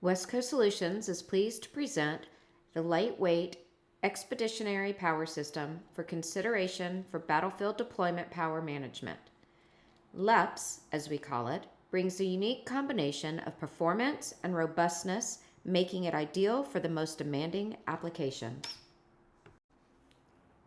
West Coast Solutions is pleased to present the lightweight Expeditionary Power System for consideration for battlefield deployment power management. LEPS, as we call it, brings a unique combination of performance and robustness, making it ideal for the most demanding applications.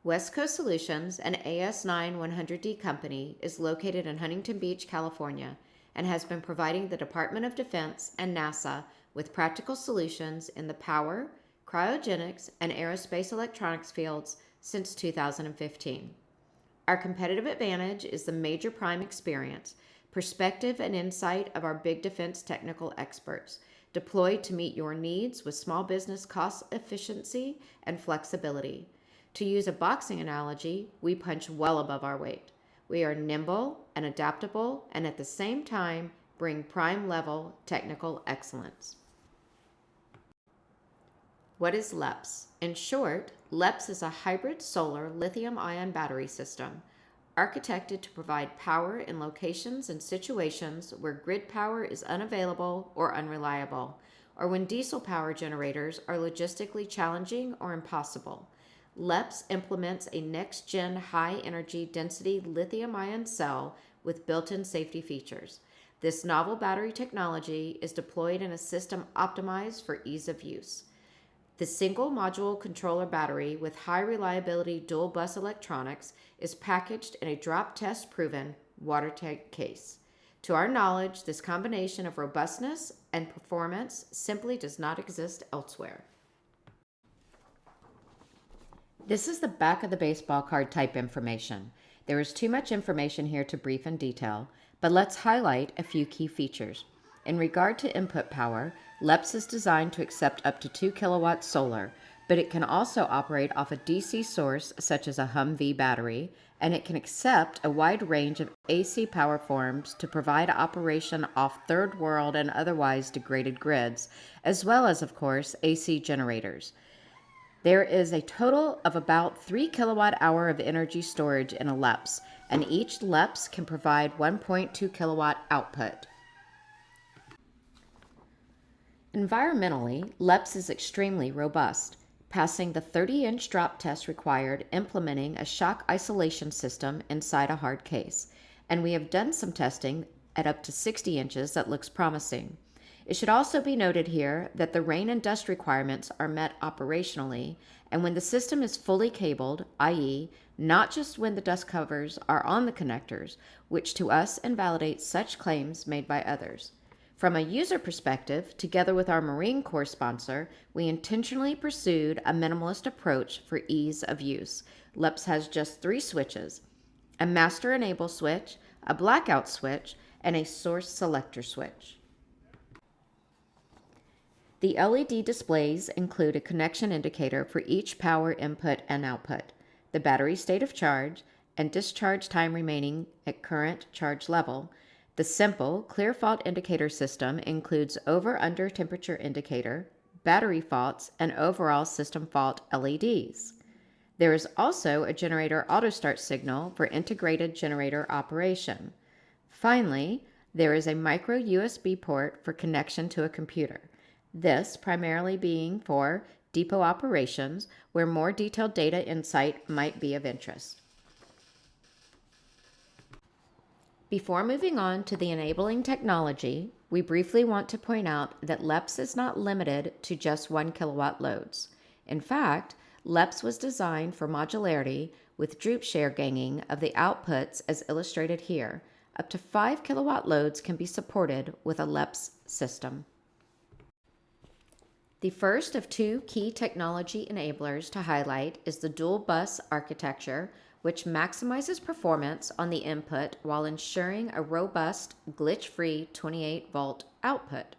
West Coast Solutions, an AS9 100D company, is located in Huntington Beach, California, and has been providing the Department of Defense and NASA with practical solutions in the power, cryogenics, and aerospace electronics fields since 2015. Our competitive advantage is the major prime experience, perspective, and insight of our big defense technical experts, deployed to meet your needs with small business cost efficiency and flexibility. To use a boxing analogy, we punch well above our weight. We are nimble and adaptable, and at the same time bring prime level technical excellence. What is LEPS? In short, LEPS is a hybrid solar lithium-ion battery system architected to provide power in locations and situations where grid power is unavailable or unreliable, or when diesel power generators are logistically challenging or impossible. LEPS implements a next-gen high-energy density lithium-ion cell with built-in safety features. This novel battery technology is deployed in a system optimized for ease of use. The single module controller battery with high reliability dual bus electronics is packaged in a drop test proven watertight case. To our knowledge, this combination of robustness and performance simply does not exist elsewhere. This is the back of the baseball card type information. There is too much information here to brief in detail, but let's highlight a few key features. In regard to input power, LEPS is designed to accept up to 2 kilowatts solar, but it can also operate off a DC source such as a Humvee battery, and it can accept a wide range of AC power forms to provide operation off third world and otherwise degraded grids, as well as, of course, AC generators. There is a total of about 3 kilowatt hour of energy storage in a LEPS, and each LEPS can provide 1.2 kilowatt output. Environmentally, LEPS is extremely robust, passing the 30-inch drop test required implementing a shock isolation system inside a hard case, and we have done some testing at up to 60 inches that looks promising. It should also be noted here that the rain and dust requirements are met operationally, and when the system is fully cabled, i.e., not just when the dust covers are on the connectors, which to us invalidates such claims made by others. From a user perspective, together with our Marine Corps sponsor, we intentionally pursued a minimalist approach for ease of use. LEPS has just 3 switches: a master enable switch, a blackout switch, and a source selector switch. The LED displays include a connection indicator for each power input and output, the battery state of charge, and discharge time remaining at current charge level. The simple clear fault indicator system includes over-under temperature indicator, battery faults, and overall system fault LEDs. There is also a generator auto start signal for integrated generator operation. Finally, there is a micro USB port for connection to a computer. This primarily being for depot operations where more detailed data insight might be of interest. Before moving on to the enabling technology, we briefly want to point out that LEPS is not limited to just 1 kilowatt loads. In fact, LEPS was designed for modularity with droop share ganging of the outputs as illustrated here. Up to 5 kilowatt loads can be supported with a LEPS system. The first of 2 key technology enablers to highlight is the dual bus architecture, which maximizes performance on the input while ensuring a robust, glitch-free 28-volt output.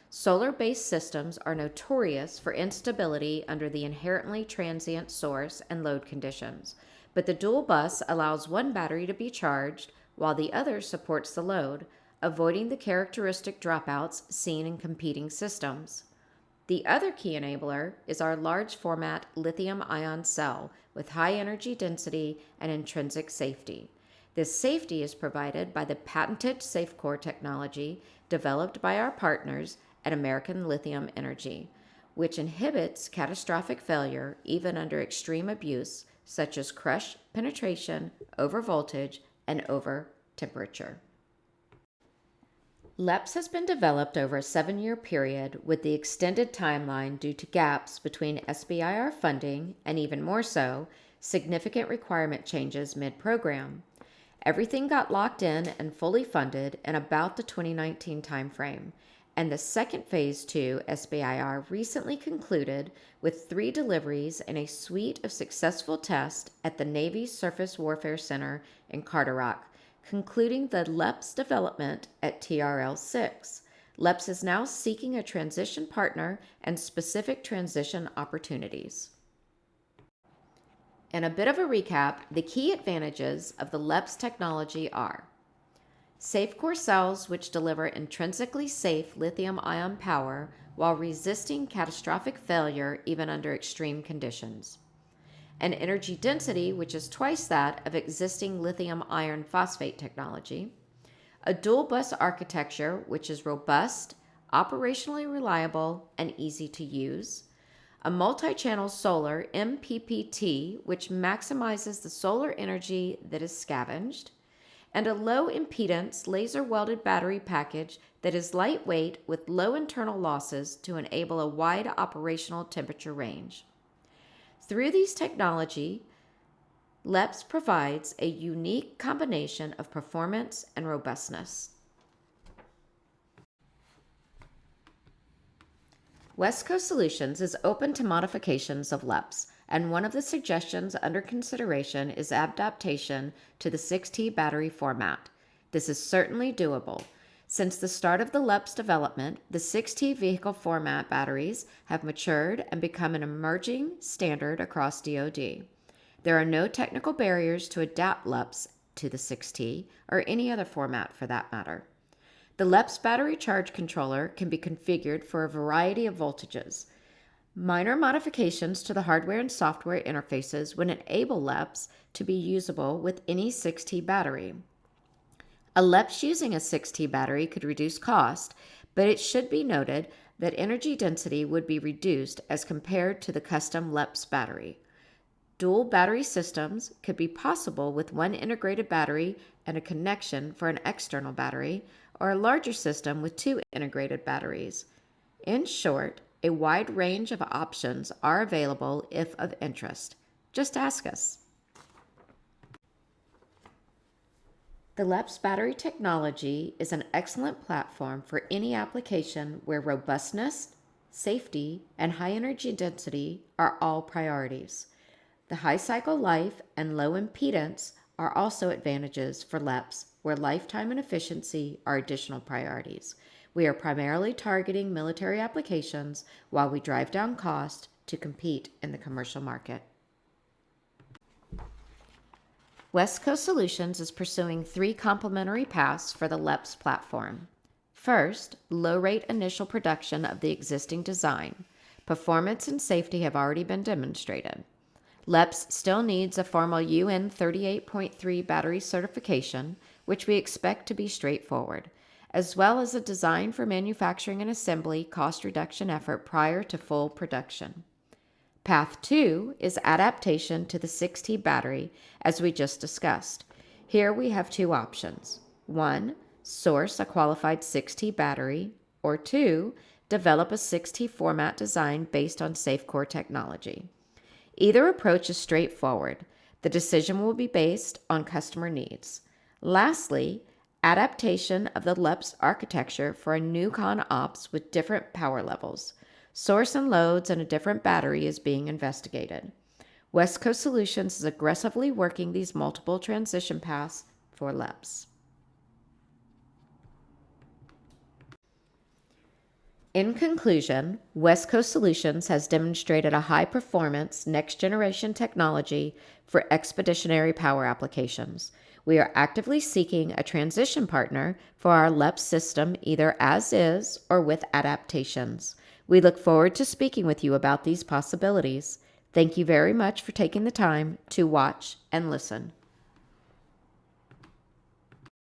Solar-based systems are notorious for instability under the inherently transient source and load conditions, but the dual bus allows one battery to be charged while the other supports the load, avoiding the characteristic dropouts seen in competing systems. The other key enabler is our large format lithium-ion cell with high energy density and intrinsic safety. This safety is provided by the patented SafeCore technology developed by our partners at American Lithium Energy, which inhibits catastrophic failure even under extreme abuse, such as crush penetration, over voltage, and over temperature. LEPS has been developed over a 7-year period with the extended timeline due to gaps between SBIR funding and, even more so, significant requirement changes mid-program. Everything got locked in and fully funded in about the 2019 timeframe, and the second Phase 2 SBIR recently concluded with 3 deliveries and a suite of successful tests at the Navy Surface Warfare Center in Carderock, concluding the LEPS development at TRL-6. LEPS is now seeking a transition partner and specific transition opportunities. In a bit of a recap, the key advantages of the LEPS technology are safe core cells, which deliver intrinsically safe lithium-ion power while resisting catastrophic failure even under extreme conditions. An energy density which is twice that of existing lithium iron phosphate technology, a dual bus architecture which is robust, operationally reliable, and easy to use, a multi-channel solar MPPT which maximizes the solar energy that is scavenged, and a low impedance laser welded battery package that is lightweight with low internal losses to enable a wide operational temperature range. Through these technology, LEPS provides a unique combination of performance and robustness. West Coast Solutions is open to modifications of LEPS, and one of the suggestions under consideration is adaptation to the 6T battery format. This is certainly doable. Since the start of the LEPS development, the 6T vehicle format batteries have matured and become an emerging standard across DoD. There are no technical barriers to adapt LEPS to the 6T or any other format for that matter. The LEPS battery charge controller can be configured for a variety of voltages. Minor modifications to the hardware and software interfaces would enable LEPS to be usable with any 6T battery. A LEPS using a 6T battery could reduce cost, but it should be noted that energy density would be reduced as compared to the custom LEPS battery. Dual battery systems could be possible with one integrated battery and a connection for an external battery, or a larger system with 2 integrated batteries. In short, a wide range of options are available if of interest. Just ask us. The LEPS battery technology is an excellent platform for any application where robustness, safety, and high energy density are all priorities. The high cycle life and low impedance are also advantages for LEPS, where lifetime and efficiency are additional priorities. We are primarily targeting military applications while we drive down cost to compete in the commercial market. West Coast Solutions is pursuing 3 complementary paths for the LEPS platform. First, low-rate initial production of the existing design. Performance and safety have already been demonstrated. LEPS still needs a formal UN 38.3 battery certification, which we expect to be straightforward, as well as a design for manufacturing and assembly cost reduction effort prior to full production. Path 2 is adaptation to the 6T battery, as we just discussed. Here we have 2 options. 1, source a qualified 6T battery, or 2, develop a 6T format design based on SafeCore technology. Either approach is straightforward. The decision will be based on customer needs. Lastly, adaptation of the LEPS architecture for a new CON-OPS with different power levels. Source and loads and a different battery is being investigated. West Coast Solutions is aggressively working these multiple transition paths for LEPS. In conclusion, West Coast Solutions has demonstrated a high-performance, next-generation technology for expeditionary power applications. We are actively seeking a transition partner for our LEPS system, either as is or with adaptations. We look forward to speaking with you about these possibilities. Thank you very much for taking the time to watch and listen.